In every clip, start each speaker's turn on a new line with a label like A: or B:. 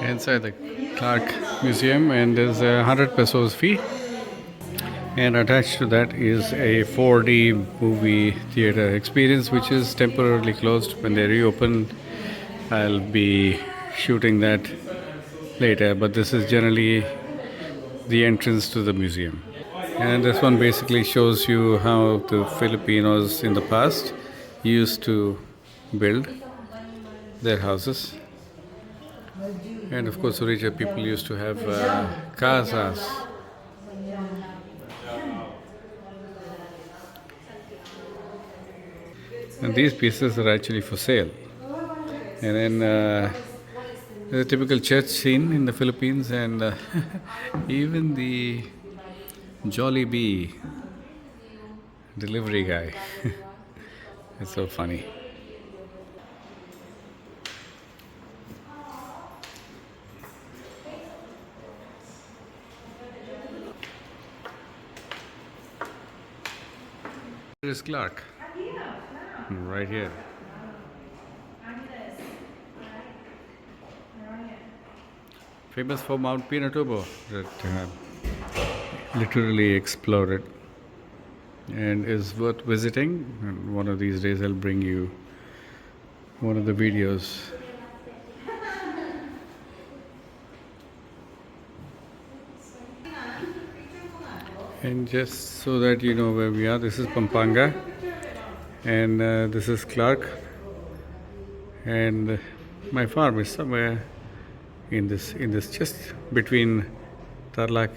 A: inside the Clark Museum, and there's a 100 pesos fee. And attached to that is a 4D movie theater experience, which is temporarily closed. When they reopen, I'll be shooting that later. But this is generally the entrance to the museum. And this one basically shows you how the Filipinos in the past used to build their houses. And of course, richer people used to have casas. And these pieces are actually for sale. And then the typical church scene in the Philippines, and even the Jollibee delivery guy. It's so funny. Here is Clark. Right here. Famous for Mount Pinatubo that literally exploded and is worth visiting. And one of these days I'll bring you one of the videos. And just so that you know where we are, this is Pampanga, and this is Clark, and my farm is somewhere in this just between Tarlac,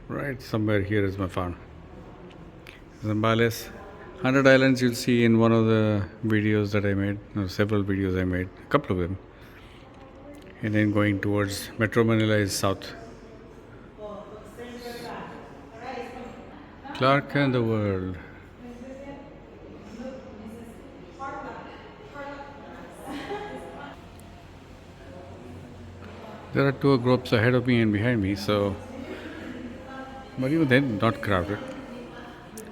A: right somewhere here is my farm. Zambales, 100 islands you'll see in one of the videos that I made, no, several videos I made, a couple of them. And then going towards Metro Manila is south. Clark and the world. There are tour groups ahead of me and behind me, so but even then not crowded.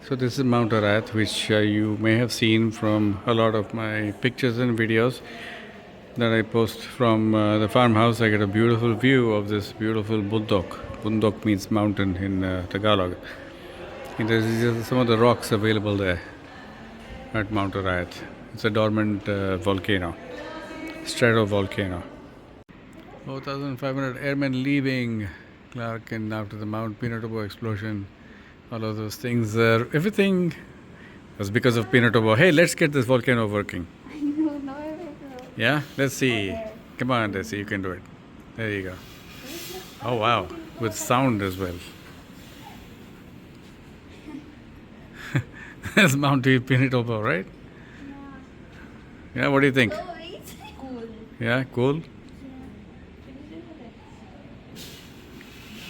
A: So this is Mount Ararat, which you may have seen from a lot of my pictures and videos that I post from the farmhouse. I get a beautiful view of this beautiful bundok. Bundok means mountain in Tagalog. And there's just some of the rocks available there at Mount Ararat. It's a dormant volcano, stratovolcano. 4,500 airmen leaving Clark, and after the Mount Pinatubo explosion, all of those things, everything was because of Pinatubo. Hey, let's get this volcano working. Yeah, let's see. Come on, let's see, you can do it. There you go. Oh wow, with sound as well. That's Mount Pinatubo, right? Yeah, what do you think? Yeah, cool.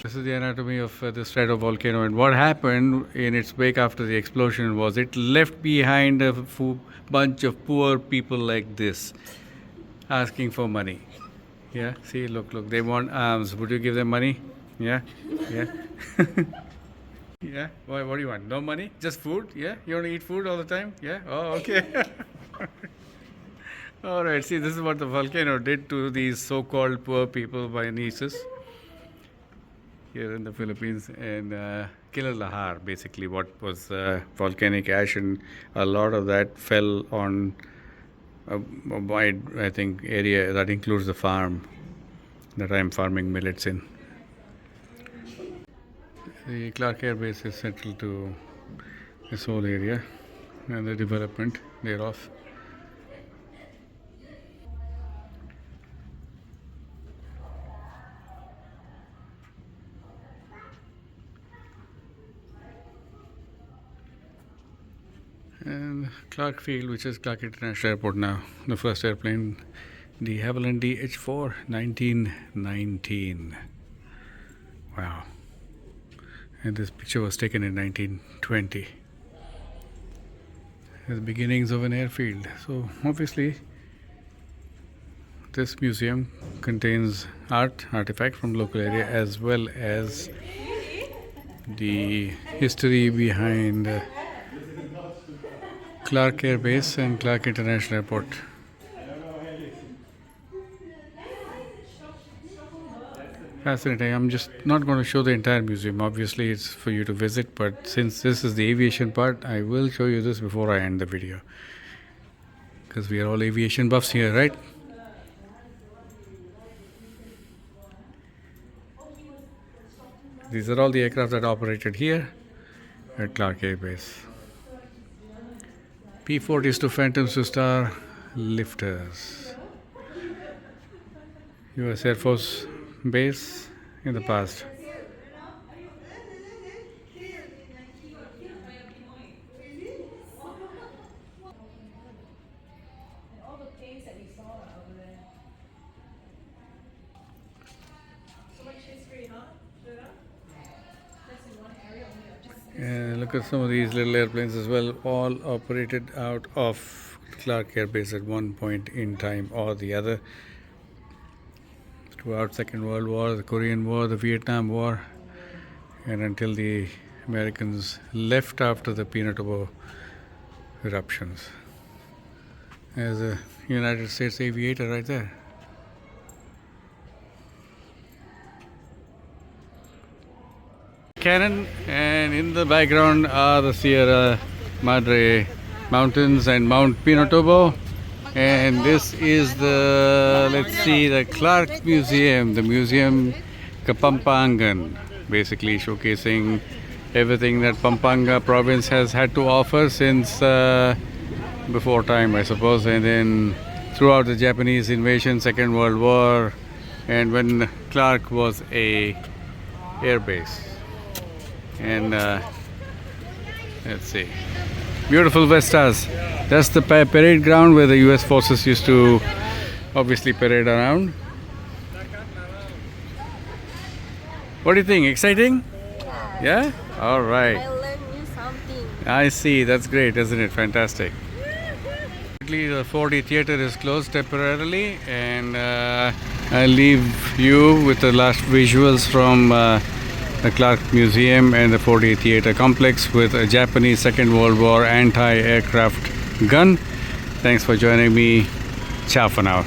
A: This is the anatomy of the stratovolcano, and what happened in its wake after the explosion was it left behind a bunch of poor people like this, asking for money. Yeah, see, look, they want alms. Would you give them money? Yeah, yeah. Yeah, what do you want? No money? Just food? Yeah, you want to eat food all the time? Yeah, oh, okay. All right, see, this is what the volcano did to these so-called poor people, my nieces, here in the Philippines. And Kilalahar, basically, what was volcanic ash, and a lot of that fell on a wide, I think, area that includes the farm that I'm farming millets in. The clarkairbase is central to this whole area and the development thereof. And Clark Field, which is Clark International Airport now, the first airplane, the Havilland DH-4, 1919. Wow. And this picture was taken in 1920. The beginnings of an airfield. So obviously this museum contains artifact from local area, as well as the history behind Clark Air Base and Clark International Airport. Fascinating. I'm just not going to show the entire museum. Obviously, it's for you to visit, but since this is the aviation part, I will show you this before I end the video. Because we are all aviation buffs here, right? These are all the aircraft that operated here at Clark Air Base. P-40s to Phantoms to Star lifters. US Air Force base in the past. And look at some of these little airplanes as well, all operated out of Clark Air Base at one point in time or the other. Throughout Second World War, the Korean War, the Vietnam War, and until the Americans left after the Pinatubo eruptions. There's a United States aviator right there. Cannon, and in the background are the Sierra Madre Mountains and Mount Pinatubo. And this is the, let's see, the Clark Museum, the Museum Kapampangan, basically showcasing everything that Pampanga province has had to offer since before time, I suppose, and then throughout the Japanese invasion, Second World War, and when Clark was a air base. And let's see, beautiful vistas. That's the parade ground where the US forces used to obviously parade around. What do you think? Exciting? Yeah? All right.
B: I learned new something.
A: I see. That's great, isn't it? Fantastic. The 4D theater is closed temporarily, and I'll leave you with the last visuals from the Clark Museum and the 4D Theater Complex with a Japanese Second World War anti-aircraft gun. Thanks for joining me. Ciao for now.